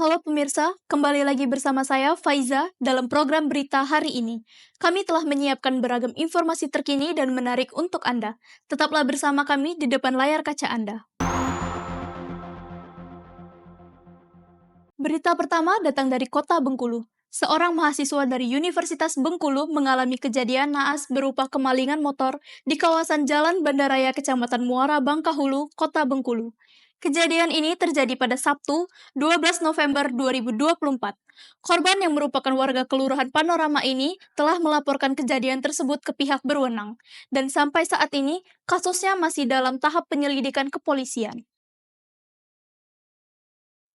Halo pemirsa, kembali lagi bersama saya Faiza dalam program berita hari ini. Kami telah menyiapkan beragam informasi terkini dan menarik untuk Anda. Tetaplah bersama kami di depan layar kaca Anda. Berita pertama datang dari kota Bengkulu. Seorang mahasiswa dari Universitas Bengkulu mengalami kejadian naas berupa kemalingan motor di kawasan Jalan Bandaraya Kecamatan Muara Bangkahulu, Kota Bengkulu. Kejadian ini terjadi pada Sabtu, 12 November 2024. Korban yang merupakan warga Kelurahan Panorama ini telah melaporkan kejadian tersebut ke pihak berwenang, dan sampai saat ini kasusnya masih dalam tahap penyelidikan kepolisian.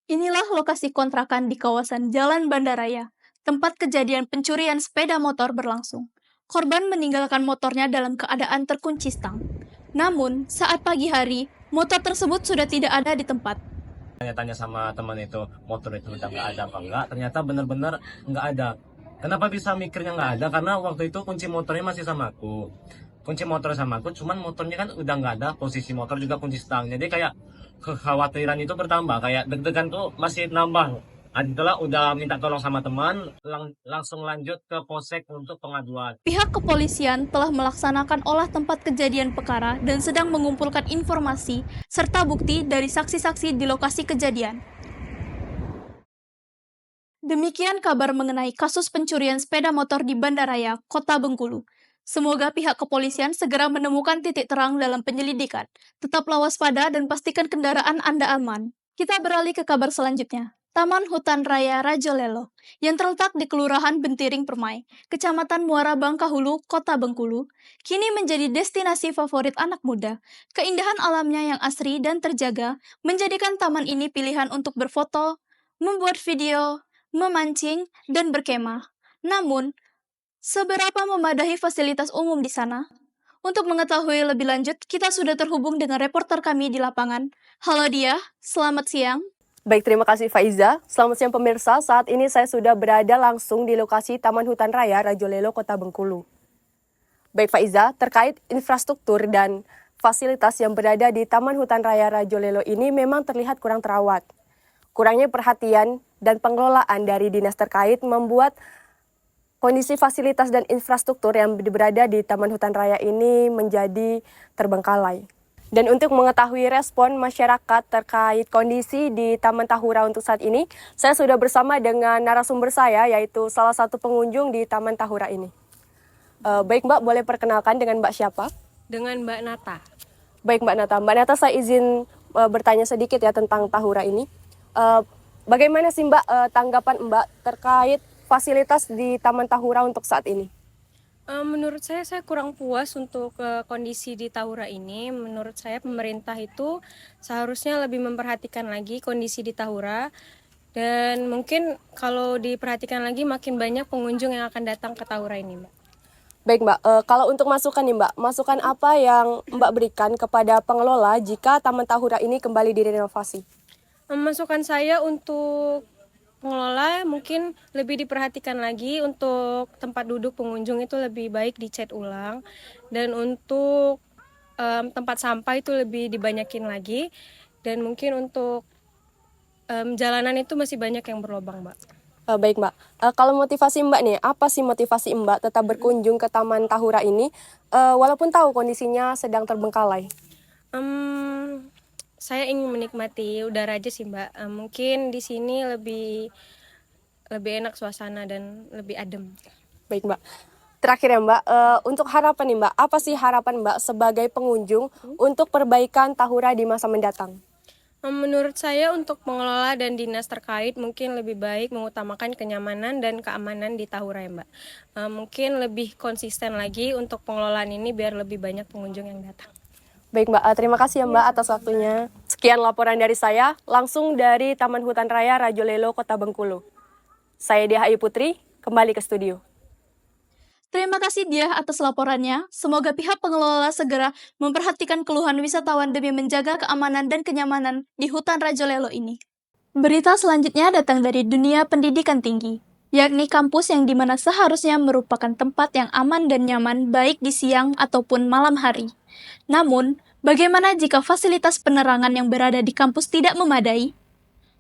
Inilah lokasi kontrakan di kawasan Jalan Bandaraya, tempat kejadian pencurian sepeda motor berlangsung. Korban meninggalkan motornya dalam keadaan terkunci stang. Namun, saat pagi hari, motor tersebut sudah tidak ada di tempat. Tanya-tanya sama teman itu, motor itu udah nggak ada apa enggak, ternyata benar-benar nggak ada. Kenapa bisa mikirnya nggak ada? Karena waktu itu kunci motornya masih sama aku. Kunci motor sama aku, cuman motornya kan udah nggak ada, posisi motor juga kunci stang. Jadi kayak kekhawatiran itu bertambah, kayak deg-degan tuh masih nambah. Adalah udah minta tolong sama teman, langsung lanjut ke polsek untuk pengaduan. Pihak kepolisian telah melaksanakan olah tempat kejadian perkara dan sedang mengumpulkan informasi serta bukti dari saksi-saksi di lokasi kejadian. Demikian kabar mengenai kasus pencurian sepeda motor di Bandaraya, Kota Bengkulu. Semoga pihak kepolisian segera menemukan titik terang dalam penyelidikan. Tetaplah waspada dan pastikan kendaraan Anda aman. Kita beralih ke kabar selanjutnya. Taman Hutan Raya Rajolelo, yang terletak di Kelurahan Bentiring Permai, Kecamatan Muara Bangkahulu, Kota Bengkulu, kini menjadi destinasi favorit anak muda. Keindahan alamnya yang asri dan terjaga menjadikan taman ini pilihan untuk berfoto, membuat video, memancing, dan berkemah. Namun, seberapa memadahi fasilitas umum di sana? Untuk mengetahui lebih lanjut, kita sudah terhubung dengan reporter kami di lapangan. Halo Dia, selamat siang. Baik, terima kasih Faiza. Selamat siang pemirsa, saat ini saya sudah berada langsung di lokasi Taman Hutan Raya Rajolelo, Kota Bengkulu. Baik Faiza, terkait infrastruktur dan fasilitas yang berada di Taman Hutan Raya Rajolelo ini memang terlihat kurang terawat. Kurangnya perhatian dan pengelolaan dari dinas terkait membuat kondisi fasilitas dan infrastruktur yang berada di Taman Hutan Raya ini menjadi terbengkalai. Dan untuk mengetahui respon masyarakat terkait kondisi di Taman Tahura untuk saat ini, saya sudah bersama dengan narasumber saya, yaitu salah satu pengunjung di Taman Tahura ini. Baik Mbak, boleh perkenalkan dengan Mbak siapa? Dengan Mbak Nata. Baik Mbak Nata. Mbak Nata, saya izin bertanya sedikit ya tentang Tahura ini. Bagaimana sih Mbak tanggapan Mbak terkait fasilitas di Taman Tahura untuk saat ini? Menurut saya kurang puas untuk kondisi di Tahura ini. Menurut saya pemerintah itu seharusnya lebih memperhatikan lagi kondisi di Tahura. Dan mungkin kalau diperhatikan lagi makin banyak pengunjung yang akan datang ke Tahura ini, Mbak. Baik Mbak, kalau untuk masukan nih Mbak, masukan apa yang Mbak berikan kepada pengelola jika Taman Tahura ini kembali direnovasi? Masukan saya untuk pengelola mungkin lebih diperhatikan lagi untuk tempat duduk pengunjung itu lebih baik dicat ulang, dan untuk tempat sampah itu lebih dibanyakin lagi, dan mungkin untuk jalanan itu masih banyak yang berlubang, Mbak. Baik Mbak, kalau motivasi Mbak nih, apa sih motivasi Mbak tetap berkunjung ke Taman Tahura ini walaupun tahu kondisinya sedang terbengkalai? Saya ingin menikmati udara aja sih Mbak. Mungkin di sini lebih enak suasana dan lebih adem. Baik Mbak. Terakhir ya Mbak, untuk harapan nih Mbak, apa sih harapan Mbak sebagai pengunjung untuk perbaikan Tahura di masa mendatang? Menurut saya untuk pengelola dan dinas terkait mungkin lebih baik mengutamakan kenyamanan dan keamanan di Tahura ya Mbak. Mungkin lebih konsisten lagi untuk pengelolaan ini biar lebih banyak pengunjung yang datang. Baik Mbak, terima kasih ya Mbak atas waktunya. Sekian laporan dari saya, langsung dari Taman Hutan Raya Rajolelo, Kota Bengkulu. Saya Dia Ayu Putri, kembali ke studio. Terima kasih Dia atas laporannya. Semoga pihak pengelola segera memperhatikan keluhan wisatawan demi menjaga keamanan dan kenyamanan di hutan Rajolelo ini. Berita selanjutnya datang dari dunia pendidikan tinggi, yakni kampus yang dimana seharusnya merupakan tempat yang aman dan nyaman baik di siang ataupun malam hari. Namun, bagaimana jika fasilitas penerangan yang berada di kampus tidak memadai?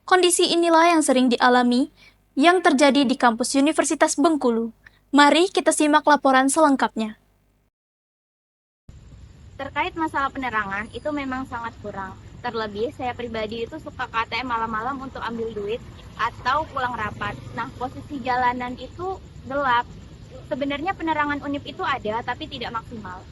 Kondisi inilah yang sering dialami yang terjadi di kampus Universitas Bengkulu. Mari kita simak laporan selengkapnya. Terkait masalah penerangan, itu memang sangat kurang. Terlebih, saya pribadi itu suka ke ATM malam-malam untuk ambil duit atau pulang rapat. Nah, posisi jalanan itu gelap. Sebenarnya penerangan UNIP itu ada, tapi tidak maksimal.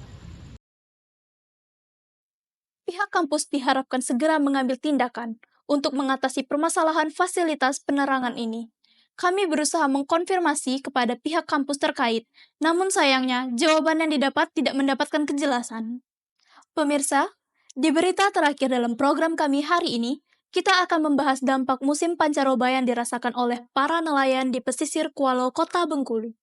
Pihak kampus diharapkan segera mengambil tindakan untuk mengatasi permasalahan fasilitas penerangan ini. Kami berusaha mengkonfirmasi kepada pihak kampus terkait, namun sayangnya jawaban yang didapat tidak mendapatkan kejelasan. Pemirsa, di berita terakhir dalam program kami hari ini, kita akan membahas dampak musim pancaroba yang dirasakan oleh para nelayan di pesisir Kualo, Kota Bengkulu.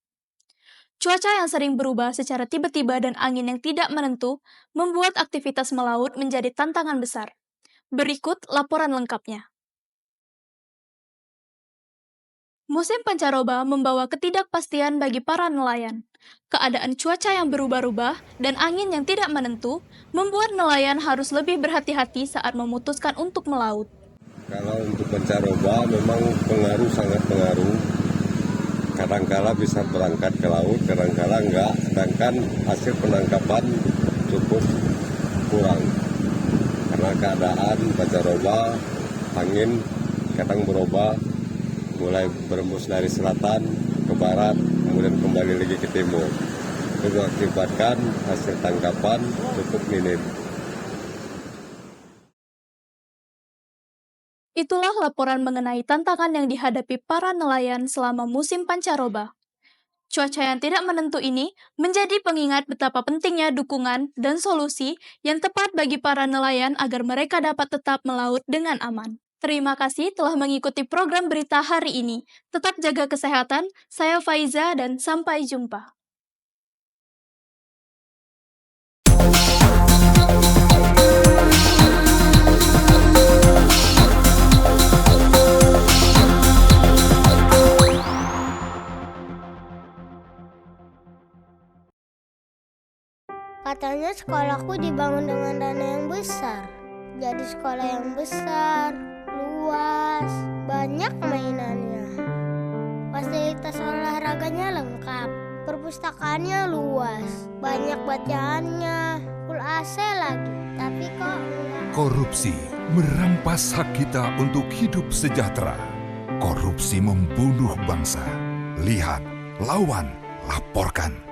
Cuaca yang sering berubah secara tiba-tiba dan angin yang tidak menentu membuat aktivitas melaut menjadi tantangan besar. Berikut laporan lengkapnya. Musim pancaroba membawa ketidakpastian bagi para nelayan. Keadaan cuaca yang berubah-ubah dan angin yang tidak menentu membuat nelayan harus lebih berhati-hati saat memutuskan untuk melaut. Kalau untuk pancaroba memang sangat pengaruh. Kadangkala bisa berangkat ke laut, kadangkala enggak. Sedangkan hasil penangkapan cukup kurang. Karena keadaan pancaroba, angin kadang berubah, mulai berembus dari selatan ke barat, kemudian kembali lagi ke timur. Itu mengakibatkan hasil tangkapan cukup minim. Itulah laporan mengenai tantangan yang dihadapi para nelayan selama musim pancaroba. Cuaca yang tidak menentu ini menjadi pengingat betapa pentingnya dukungan dan solusi yang tepat bagi para nelayan agar mereka dapat tetap melaut dengan aman. Terima kasih telah mengikuti program berita hari ini. Tetap jaga kesehatan, saya Faiza dan sampai jumpa. Katanya sekolahku dibangun dengan dana yang besar. Jadi sekolah yang besar, luas, banyak mainannya. Fasilitas olahraganya lengkap, perpustakaannya luas, banyak bacaannya, full AC lagi. Tapi kok enggak. Korupsi merampas hak kita untuk hidup sejahtera. Korupsi membunuh bangsa. Lihat, lawan, laporkan.